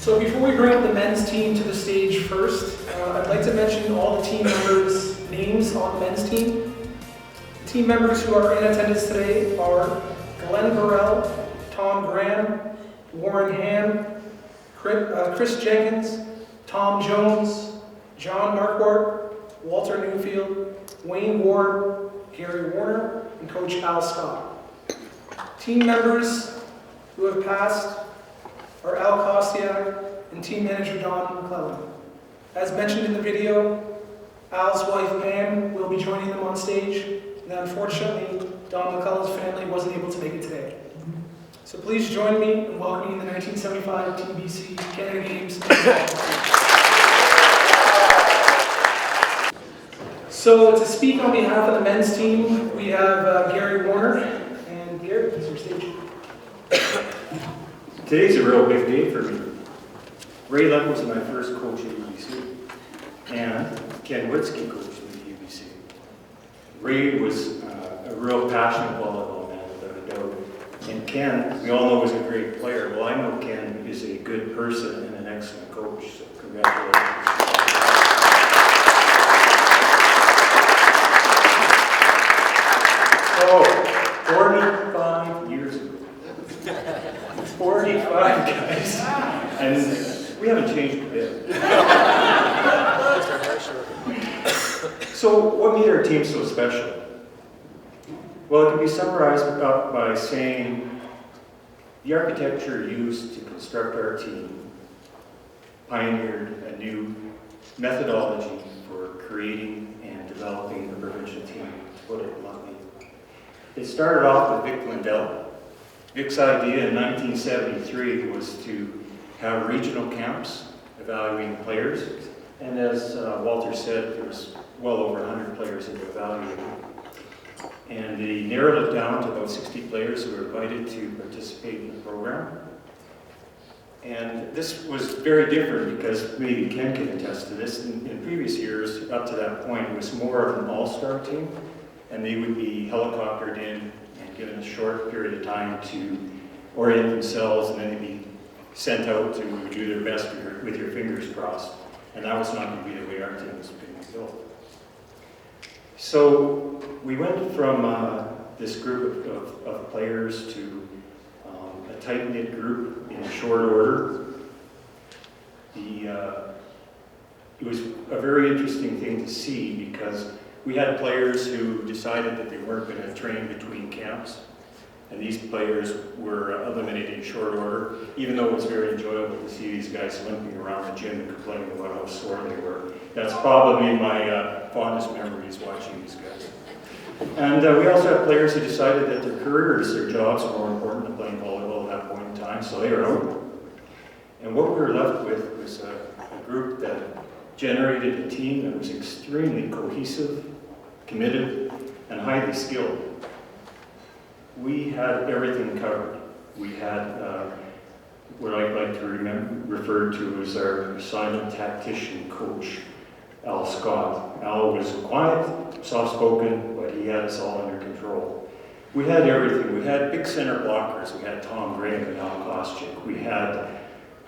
So before we bring up the men's team to the stage first, I'd like to mention all the team members' names on the men's team. The team members who are in attendance today are Glenn Burrell, Tom Graham, Warren Ham, Chris Jenkins, Tom Jones, John Marquardt, Walter Newfield, Wayne Ward, Gary Warner, and Coach Al Scott. Team members who have passed are Al Kostiak and team manager Don McClellan. As mentioned in the video, Al's wife Pam will be joining them on stage, and unfortunately, Don McClellan's family wasn't able to make it today. So please join me in welcoming the 1975 TBC Canada Games. So to speak on behalf of the men's team, we have Gary Warner, and Gary, please your stage. Today's a real big day for me. Ray Lund was my first coach at UBC, and Ken Witzke coached me at UBC. Ray was a real passionate volleyball man, without a doubt. And Ken, we all know, was a great player. Well, I know Ken is a good person and an excellent coach, so congratulations. Oh, 45 years ago. 45, guys. And we haven't changed a bit. So what made our team so special? Well, it can be summarized up by saying the architecture used to construct our team pioneered a new methodology for creating and developing the provincial team, to put it bluntly. It started off with Vic Lindell. Vic's idea in 1973 was to have regional camps evaluating players, and as Walter said, there was well over 100 players that were evaluated. And they narrowed it down to about 60 players who were invited to participate in the program. And this was very different because maybe Ken can attest to this. In previous years, up to that point, it was more of an all-star team, and they would be helicoptered in and given a short period of time to orient themselves, and then they'd be sent out to do their best with your fingers crossed. And that was not going to be the way our team was being built. So we went from this group of players to a tight-knit group in short order. It was a very interesting thing to see because we had players who decided that they weren't going to train between camps, and these players were eliminated in short order, even though it was very enjoyable to see these guys limping around the gym and complaining about how sore they were. That's probably my fondest memories, watching these guys. And we also had players who decided that their careers, their jobs, were more important than playing volleyball at that point in time, so they were out. And what we were left with was a group that generated a team that was extremely cohesive, committed, and highly skilled. We had everything covered. We had what I like to refer to as our silent tactician coach, Al Scott. Al was quiet, soft-spoken, but he had us all under control. We had everything. We had big center blockers. We had Tom Graham and Al Kostiak. We had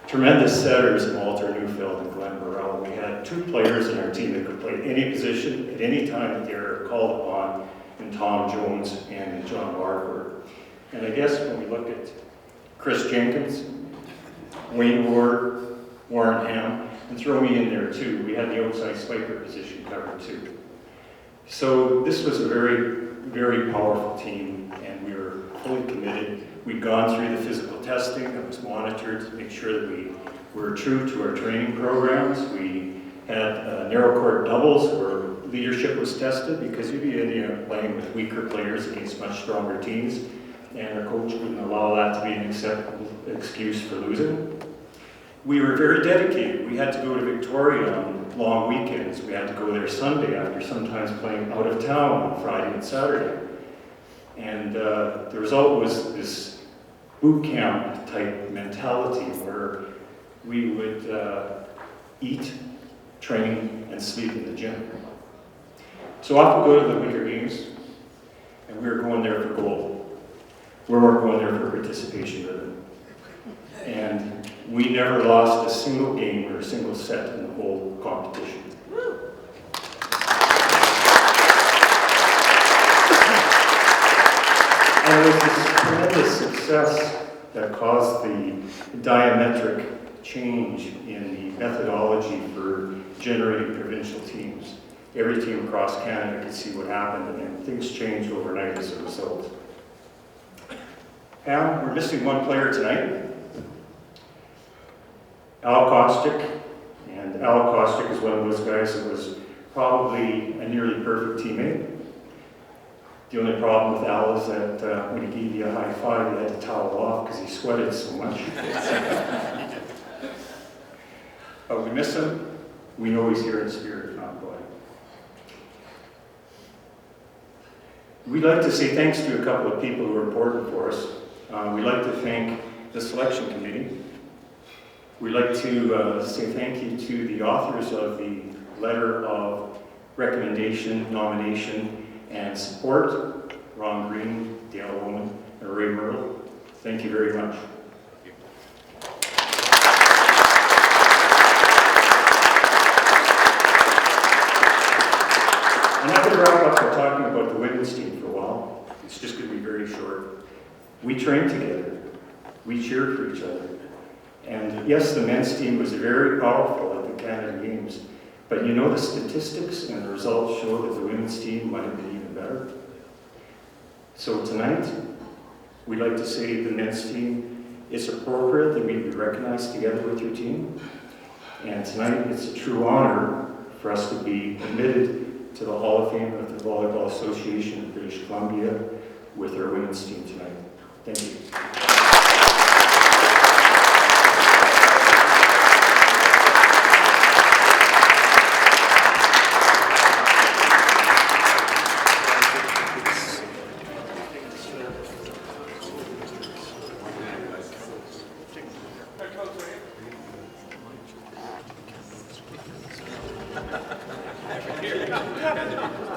tremendous setters in Walter Newfield and Glenn Burrell. We had two players in our team that could play any position at any time that they were called upon, in Tom Jones and John Marquardt. And I guess when we look at Chris Jenkins, Wayne Ward, Warren Ham, and throw me in there too, we had the outside spiker position covered too. So this was a very, very powerful team, and we were fully committed. We'd gone through the physical testing that was monitored to make sure that we were true to our training programs. We had narrow court doubles where leadership was tested because you'd be playing with weaker players against much stronger teams, and our coach wouldn't allow that to be an acceptable excuse for losing. We were very dedicated. We had to go to Victoria on long weekends. We had to go there Sunday after sometimes playing out of town on Friday and Saturday. And the result was this boot camp type mentality where we would eat, train, and sleep in the gym. So off we go to the Winter Games, and we were going there for gold. We weren't going there for participation ribbon. And we never lost a single game or a single set in the whole competition. And it was this tremendous success that caused the diametric change in the methodology for generating provincial teams. Every team across Canada could see what happened, and things changed overnight as a result. Pam, we're missing one player tonight. Al Kostick. And Al Kostick is one of those guys that was probably a nearly perfect teammate. The only problem with Al is that when he gave you a high five, you had to towel off because he sweated so much. But we miss him. We know he's here in spirit, not body. We'd like to say thanks to a couple of people who are important for us. We'd like to thank the selection committee. We'd like to say thank you to the authors of the letter of recommendation, nomination, and support, Ron Green, Dale Owen, and Ray Merle. Thank you very much. And I'm going to wrap up by talking about the women's team for a while. It's just going to be very short. We trained together. We cheered for each other. And yes, the men's team was very powerful at the Canada Games, but you know the statistics and the results show that the women's team might have been even better. So tonight, we'd like to say to the men's team, it's appropriate that we be recognized together with your team. And tonight, it's a true honor for us to be admitted to the Hall of Fame of the Volleyball Association of British Columbia with our women's team tonight. Thank you. Here we go.